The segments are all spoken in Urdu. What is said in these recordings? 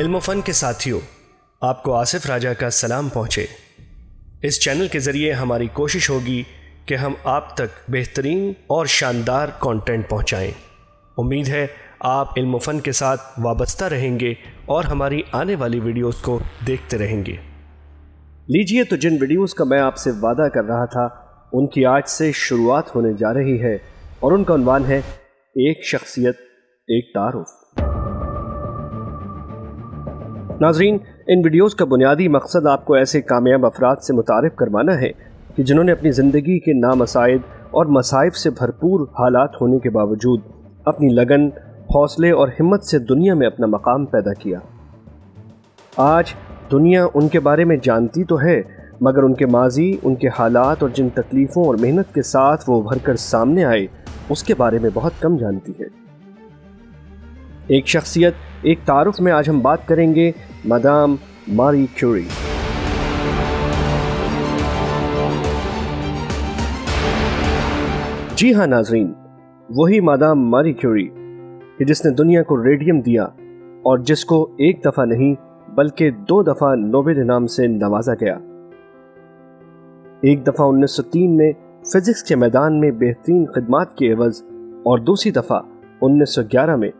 علم و فن کے ساتھیوں، آپ کو آصف راجہ کا سلام پہنچے۔ اس چینل کے ذریعے ہماری کوشش ہوگی کہ ہم آپ تک بہترین اور شاندار کانٹینٹ پہنچائیں۔ امید ہے آپ علم و فن کے ساتھ وابستہ رہیں گے اور ہماری آنے والی ویڈیوز کو دیکھتے رہیں گے۔ لیجئے تو جن ویڈیوز کا میں آپ سے وعدہ کر رہا تھا ان کی آج سے شروعات ہونے جا رہی ہے، اور ان کا عنوان ہے ایک شخصیت ایک تعارف۔ ناظرین، ان ویڈیوز کا بنیادی مقصد آپ کو ایسے کامیاب افراد سے متعارف کروانا ہے کہ جنہوں نے اپنی زندگی کے نامصائب اور مصائب سے بھرپور حالات ہونے کے باوجود اپنی لگن، حوصلے اور ہمت سے دنیا میں اپنا مقام پیدا کیا۔ آج دنیا ان کے بارے میں جانتی تو ہے، مگر ان کے ماضی، ان کے حالات اور جن تکلیفوں اور محنت کے ساتھ وہ ابھر کر سامنے آئے، اس کے بارے میں بہت کم جانتی ہے۔ ایک شخصیت ایک تعارف میں آج ہم بات کریں گے مادام ماری کیوری۔ جی ہاں ناظرین، وہی مادام ماری کیوری کہ جس نے دنیا کو ریڈیم دیا اور جس کو ایک دفعہ نہیں بلکہ 2 دفعہ نوبل انعام سے نوازا گیا۔ ایک دفعہ 1903 میں فزکس کے میدان میں بہترین خدمات کے عوض، اور دوسری دفعہ 1911 میں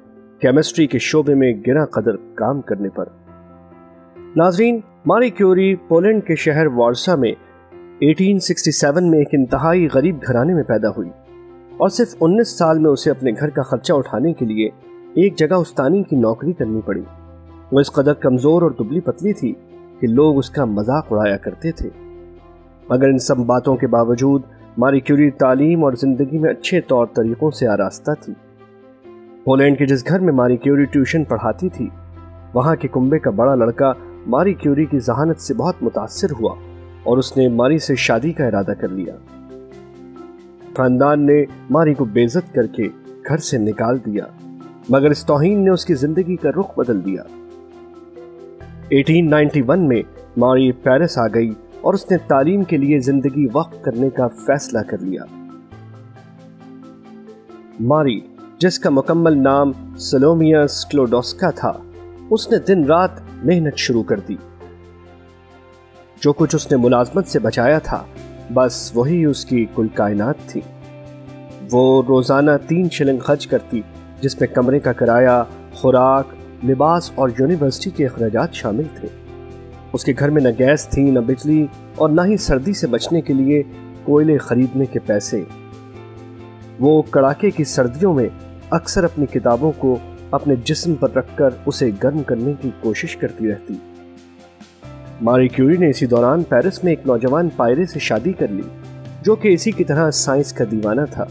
کیمسٹری کے شعبے میں گراں قدر کام کرنے پر۔ ناظرین، ماری کیوری پولینڈ کے شہر وارسا میں 1867 میں ایک انتہائی غریب گھرانے میں پیدا ہوئی، اور صرف 19 سال میں اسے اپنے گھر کا خرچہ اٹھانے کے لیے ایک جگہ استانی کی نوکری کرنی پڑی۔ وہ اس قدر کمزور اور دبلی پتلی تھی کہ لوگ اس کا مذاق اڑایا کرتے تھے، مگر ان سب باتوں کے باوجود ماری کیوری تعلیم اور زندگی میں اچھے طور طریقوں سے آراستہ تھی۔ پولینڈ کے جس گھر میں ماری کیوری ٹیوشن پڑھاتی تھی، وہاں کے کنبے کا بڑا لڑکا ماری کیوری کی ذہانت سے بہت متاثر ہوا اور اس نے ماری سے شادی کا ارادہ کر لیا۔ خاندان نے ماری کو بے عزت کر کے گھر سے نکال دیا، مگر اس توہین نے اس کی زندگی کا رخ بدل دیا۔ 1891 میں ماری پیرس آ گئی اور اس نے تعلیم کے لیے زندگی وقف کرنے کا فیصلہ کر لیا۔ ماری، جس کا مکمل نام سلومیا سکلوڈوسکا تھا، اس نے دن رات محنت شروع کر دی۔ جو کچھ اس نے ملازمت سے بچایا تھا، بس وہی اس کی کل کائنات تھی۔ وہ روزانہ 3 شلنگ خرچ کرتی، جس میں کمرے کا کرایہ، خوراک، لباس اور یونیورسٹی کے اخراجات شامل تھے۔ اس کے گھر میں نہ گیس تھی، نہ بجلی، اور نہ ہی سردی سے بچنے کے لیے کوئلے خریدنے کے پیسے۔ وہ کڑاکے کی سردیوں میں اکثر اپنی کتابوں کو اپنے جسم پر رکھ کر اسے گرم کرنے کی کوشش کرتی رہتی۔ ماری کیوری نے اسی دوران پیرس میں ایک نوجوان پائرے سے شادی کر لی، جو کہ اسی کی طرح سائنس کا دیوانہ تھا۔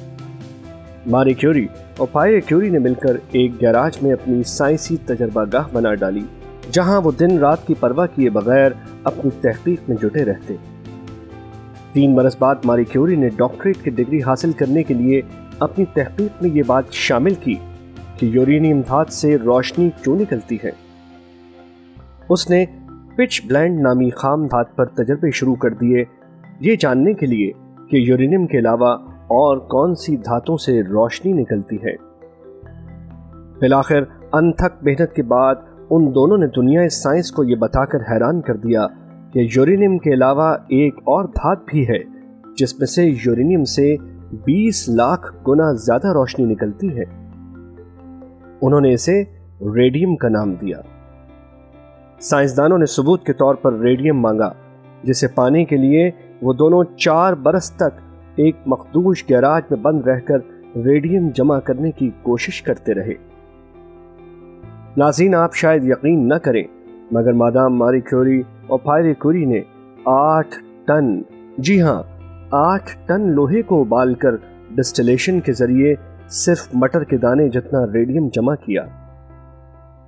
ماری کیوری اور پائرے کیوری نے مل کر ایک گیراج میں اپنی سائنسی تجربہ گاہ بنا ڈالی، جہاں وہ دن رات کی پرواہ کیے بغیر اپنی تحقیق میں جٹے رہتے۔ 3 برس بعد ماری کیوری نے ڈاکٹریٹ کی ڈگری حاصل کرنے کے لیے اپنی تحقیق میں یہ بات شامل کی کہ یورینیم دھات سے روشنی کیوں نکلتی ہے۔ اس نے پچ بلینڈ نامی خام دھات پر تجربے شروع کر دیے، یہ جاننے کے لیے کہ یورینیم کے علاوہ اور کون سی دھاتوں سے روشنی نکلتی ہے۔ بالآخر انتھک محنت کے بعد ان دونوں نے دنیا سائنس کو یہ بتا کر حیران کر دیا کہ یورینیم کے علاوہ ایک اور دھات بھی ہے، جس میں سے یورینیم سے 20 لاکھ گنا زیادہ روشنی نکلتی ہے۔ انہوں نے اسے ریڈیم کا نام دیا۔ سائنسدانوں نے ثبوت کے طور پر ریڈیم مانگا، جسے پانے کے لیے وہ دونوں 4 برس تک ایک مخدوش گیراج میں بند رہ کر ریڈیم جمع کرنے کی کوشش کرتے رہے۔ ناظرین، آپ شاید یقین نہ کریں، مگر مادام ماری کیوری اور پائرے کیوری نے 8 ٹن، جی ہاں 8 ٹن لوہے کو ابال کر ڈسٹلیشن کے ذریعے صرف مٹر کے دانے جتنا ریڈیم جمع کیا۔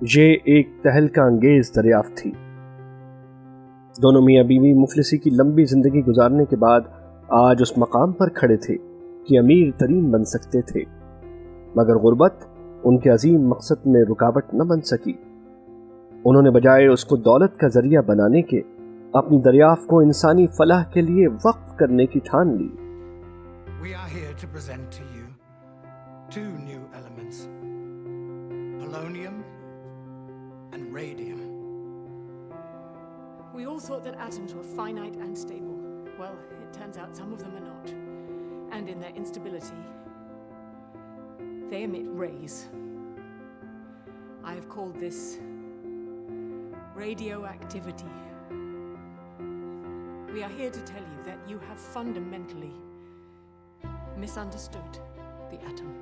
یہ ایک تہلکہ انگیز دریافت تھی۔ دونوں میاں بیوی مفلسی کی لمبی زندگی گزارنے کے بعد آج اس مقام پر کھڑے تھے کہ امیر ترین بن سکتے تھے، مگر غربت ان کے عظیم مقصد میں رکاوٹ نہ بن سکی۔ انہوں نے بجائے اس کو دولت کا ذریعہ بنانے کے، اپنی دریافت کو انسانی فلاح کے لیے وقف کرنے کی ٹھان لی۔ We are here to present to you 2 new elements, polonium and radium. We all thought that atoms were finite and stable. Well, it turns out some of them are not. And in their instability, they emit rays. I have called this radioactivity. We are here to tell you that you have fundamentally misunderstood the atom.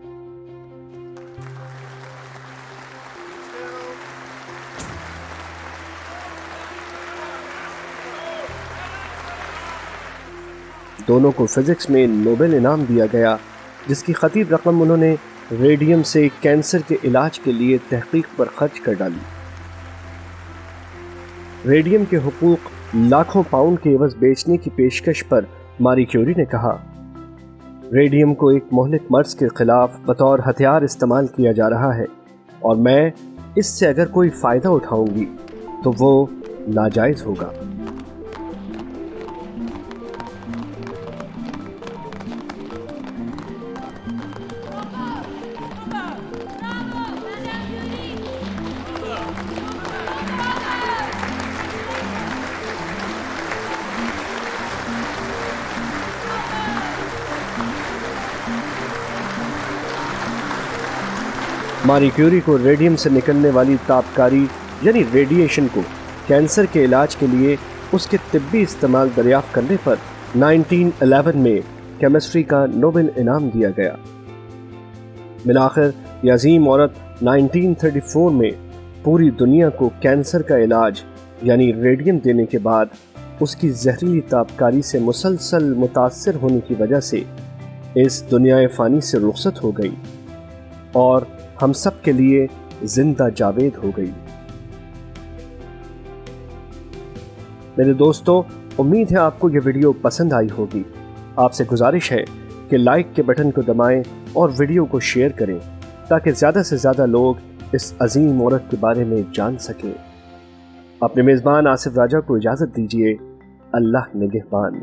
دونوں کو فزکس میں نوبل انعام دیا گیا، جس کی خطیر رقم انہوں نے ریڈیم سے کینسر کے علاج کے لیے تحقیق پر خرچ کر ڈالی۔ ریڈیم کے حقوق لاکھوں پاؤنڈ کے عوض بیچنے کی پیشکش پر ماری کیوری نے کہا، ریڈیم کو ایک مہلک مرض کے خلاف بطور ہتھیار استعمال کیا جا رہا ہے، اور میں اس سے اگر کوئی فائدہ اٹھاؤں گی تو وہ ناجائز ہوگا۔ ماری کیوری کو ریڈیم سے نکلنے والی تابکاری یعنی ریڈیشن کو کینسر کے علاج کے لیے اس کے طبی استعمال دریافت کرنے پر 1911 میں کیمسٹری کا نوبل انعام دیا گیا۔ بالآخر یہ عظیم عورت 1934 میں پوری دنیا کو کینسر کا علاج یعنی ریڈیم دینے کے بعد اس کی زہریلی تابکاری سے مسلسل متاثر ہونے کی وجہ سے اس دنیا فانی سے رخصت ہو گئی اور ہم سب کے لیے زندہ جاوید ہو گئی۔ میرے دوستو، امید ہے آپ کو یہ ویڈیو پسند آئی ہوگی۔ آپ سے گزارش ہے کہ لائک کے بٹن کو دبائیں اور ویڈیو کو شیئر کریں تاکہ زیادہ سے زیادہ لوگ اس عظیم عورت کے بارے میں جان سکیں۔ اپنے میزبان آصف راجہ کو اجازت دیجیے۔ اللہ نگہبان۔